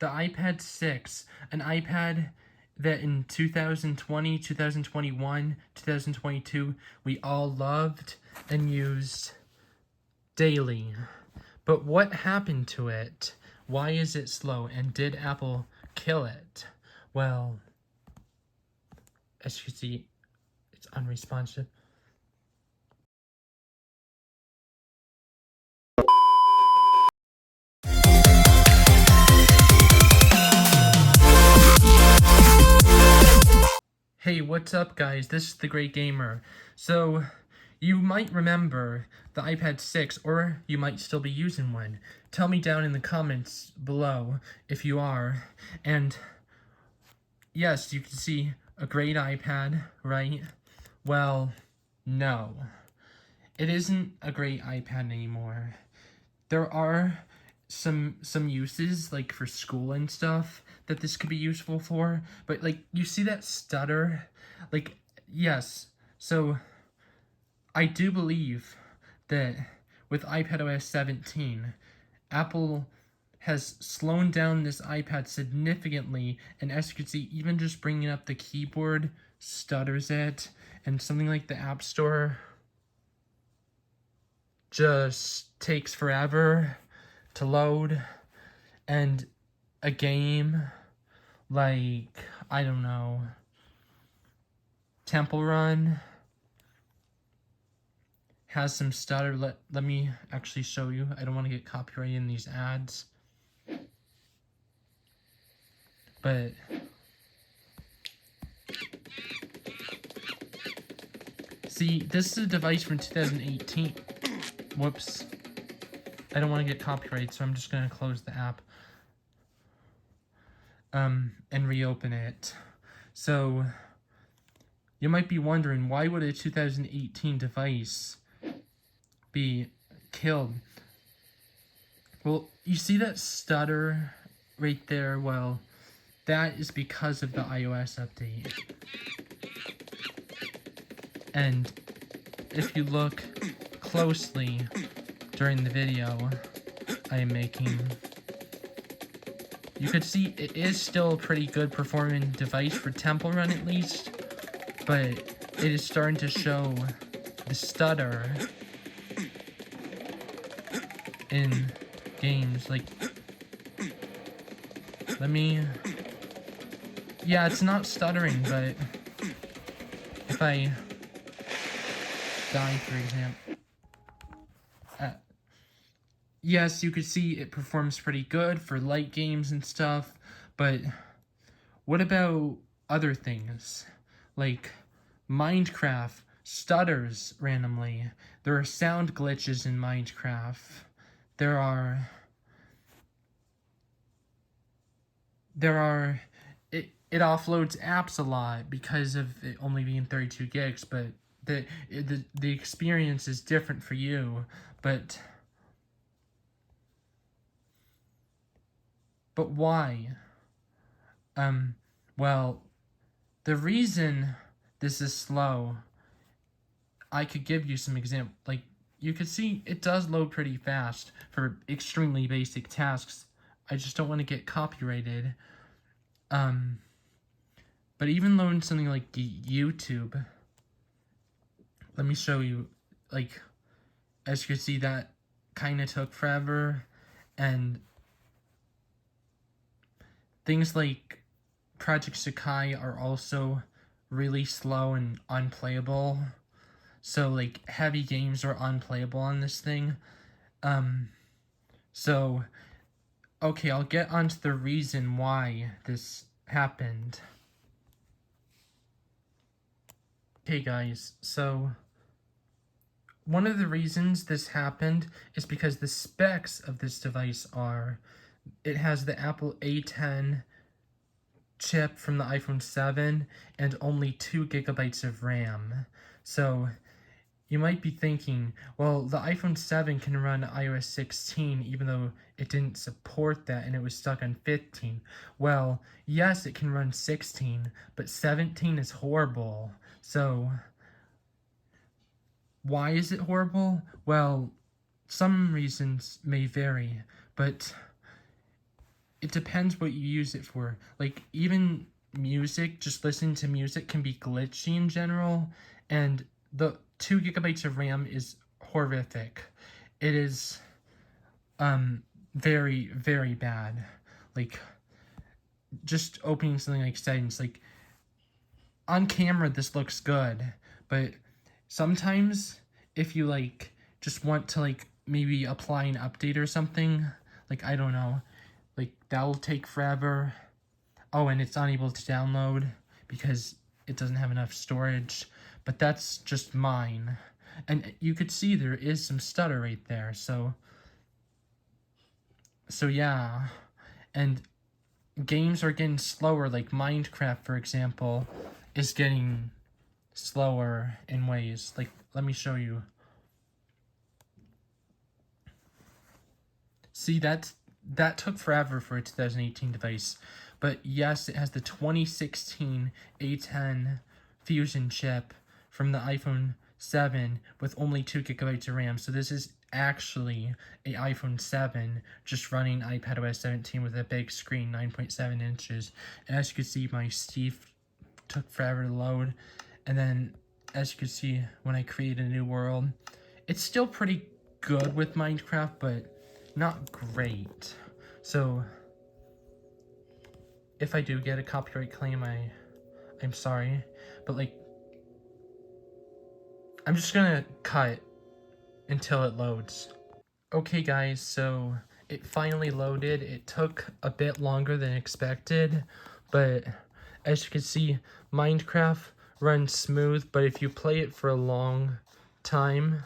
the iPad 6, an iPad that in 2020, 2021, 2022, we all loved and used daily. But what happened to it? Why is it slow? And did Apple kill it? Well, as you can see, it's unresponsive. Hey, what's up guys? This is The Great Gamer. So, you might remember the iPad 6, or you might still be using one. Tell me down in the comments below if you are. And, yes, you can see a great iPad, right? Well, no. It isn't a great iPad anymore. There are some uses, like for school and stuff, that this could be useful for, but like, you see that stutter? Like, yes, so I do believe that with iPadOS 17, Apple has slowed down this iPad significantly, and as you can see, even just bringing up the keyboard stutters it, and something like the App Store just takes forever to load, and a game like, I don't know, Temple Run has some stutter. Let me actually show you. I don't want to get copyrighted in these ads. But see, this is a device from 2018. Whoops. I don't want to get copyrighted, so I'm just going to close the app. And reopen it. So, you might be wondering, why would a 2018 device be killed? Well, you see that stutter right there? Well, that is because of the iOS update. And if you look closely during the video I am making, you could see it is still a pretty good performing device for Temple Run at least, but it is starting to show the stutter in games. Like, yeah, it's not stuttering, but if I die, for example, yes, you could see it performs pretty good for light games and stuff, but what about other things? Like, Minecraft stutters randomly. There are sound glitches in Minecraft. It offloads apps a lot because of it only being 32 gigs, but the experience is different for you, but why? Well, the reason this is slow, I could give you some examples. Like, you can see it does load pretty fast for extremely basic tasks. I just don't want to get copyrighted. But even loading something like YouTube, let me show you, like, as you can see, that kind of took forever, and things like Project Sakai are also really slow and unplayable. So, like, heavy games are unplayable on this thing. So, okay, I'll get onto the reason why this happened. Okay, guys, so one of the reasons this happened is because the specs of this device are, it has the Apple A10 chip from the iPhone 7 and only 2 gigabytes of RAM. So you might be thinking, well, the iPhone 7 can run iOS 16 even though it didn't support that and it was stuck on 15. Well, yes, it can run 16, but 17 is horrible. So why is it horrible? Well, some reasons may vary, but it depends what you use it for. Like, even music, just listening to music can be glitchy in general, and the 2 gigabytes of RAM is horrific. It is, very, very bad. Like, just opening something like settings, like, on camera this looks good, but sometimes if you, like, just want to, like, maybe apply an update or something, like, I don't know, like, that'll take forever. Oh, and it's unable to download because it doesn't have enough storage, but that's just mine. And you could see there is some stutter right there, so yeah. And games are getting slower, like Minecraft, for example, is getting slower in ways. Like, let me show you. See, that took forever for a 2018 device. But yes, it has the 2016 A10 Fusion chip from the iPhone 7 with only 2 gigabytes of RAM. So this is actually a iPhone 7 just running iPadOS 17 with a big screen, 9.7 inches. And as you can see, my Steve took forever to load. And then, as you can see, when I create a new world, it's still pretty good with Minecraft, but not great. So if I do get a copyright claim, I'm sorry, but like, I'm just gonna cut until it loads. Okay guys, so it finally loaded. It took a bit longer than expected, but as you can see, Minecraft runs smooth, but if you play it for a long time,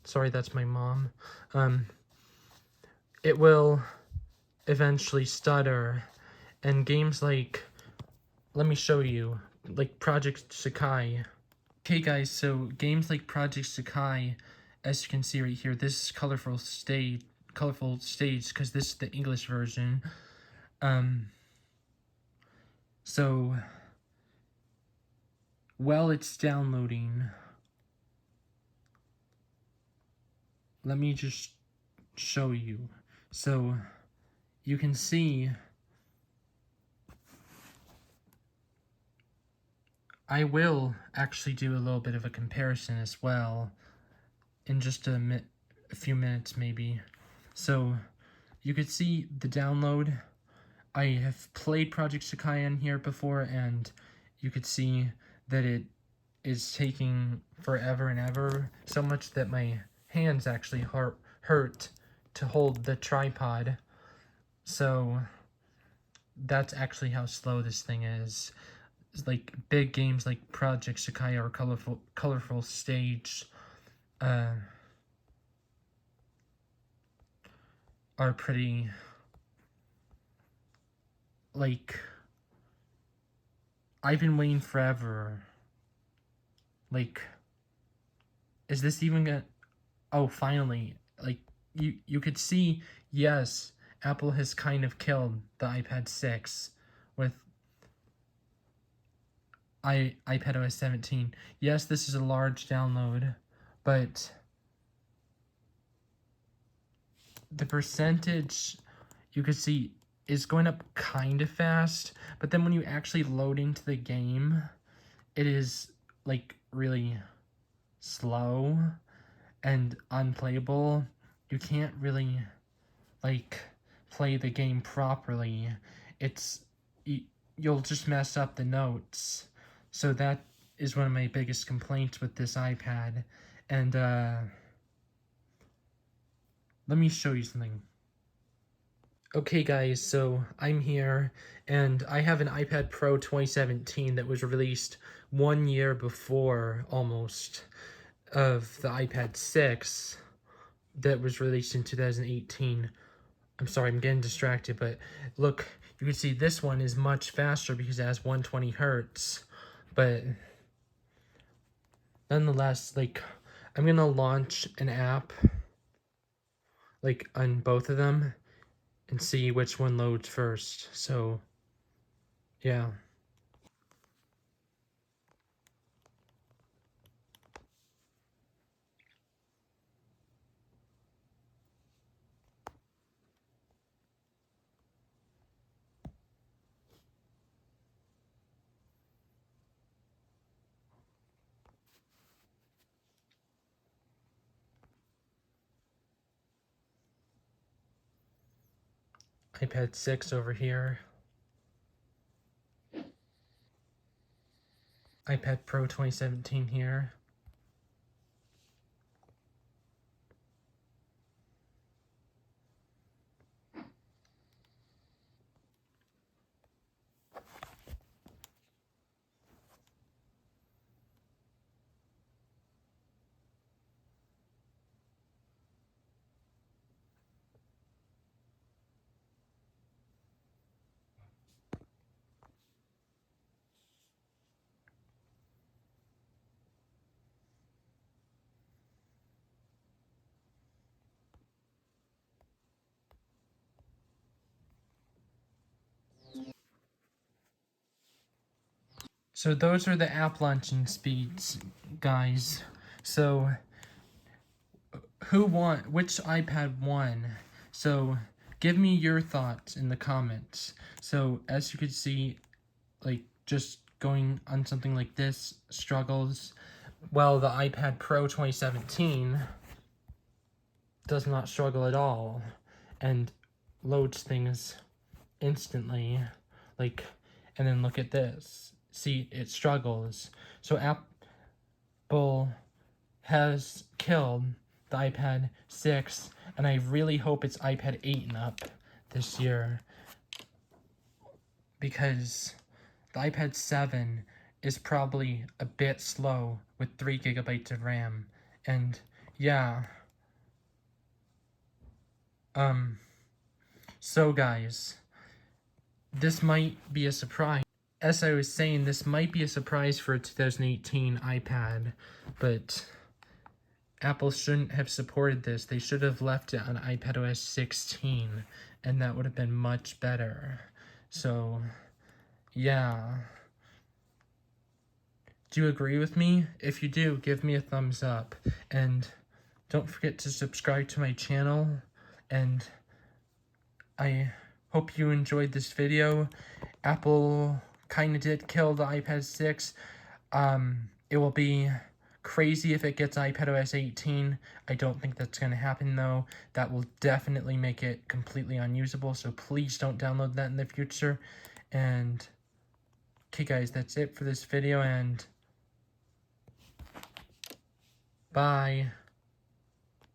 sorry, that's my mom, it will eventually stutter. And games like, let me show you, like Project Sakai. Okay guys, so games like Project Sakai, as you can see right here, this is colorful stage, because this is the English version. So while it's downloading, let me just show you. So you can see I will actually do a little bit of a comparison as well in just a few minutes maybe. So you could see the download. I have played Project Sakai on here before, and you could see that it is taking forever and ever, so much that my hands actually hurt to hold the tripod. So that's actually how slow this thing is. It's like big games like Project Sakai or colorful stage are pretty, like, I've been waiting forever. Like, is this even gonna, oh, finally, like, you could see, yes, Apple has kind of killed the iPad 6 with iPadOS 17. Yes, this is a large download, but the percentage, you could see, is going up kind of fast, but then when you actually load into the game, it is, like, really slow and unplayable. You can't really, like, play the game properly. You'll just mess up the notes. So that is one of my biggest complaints with this iPad. And let me show you something. Okay guys, so I'm here, and I have an iPad Pro 2017 that was released 1 year before, almost, of the iPad 6 that was released in 2018. I'm sorry, I'm getting distracted, but look, you can see this one is much faster because it has 120 hertz, but nonetheless, like, I'm gonna launch an app, like, on both of them, and see which one loads first. So yeah. iPad 6 over here. iPad Pro 2017 here. So those are the app launching speeds, guys. So which iPad won? So give me your thoughts in the comments. So as you can see, like just going on something like this struggles. Well, the iPad Pro 2017 does not struggle at all and loads things instantly. Like, and then look at this. See, it struggles. So Apple has killed the iPad 6, and I really hope it's iPad 8 and up this year, because the iPad 7 is probably a bit slow with 3 gigabytes of RAM, and yeah. So guys, this might be a surprise. As I was saying, this might be a surprise for a 2018 iPad, but Apple shouldn't have supported this. They should have left it on iPadOS 16, and that would have been much better. So, yeah. Do you agree with me? If you do, give me a thumbs up. And don't forget to subscribe to my channel. And I hope you enjoyed this video. Apple kind of did kill the iPad 6. It will be crazy if it gets iPadOS 18. I don't think that's going to happen, though. That will definitely make it completely unusable, so please don't download that in the future. And, okay guys, that's it for this video, and bye.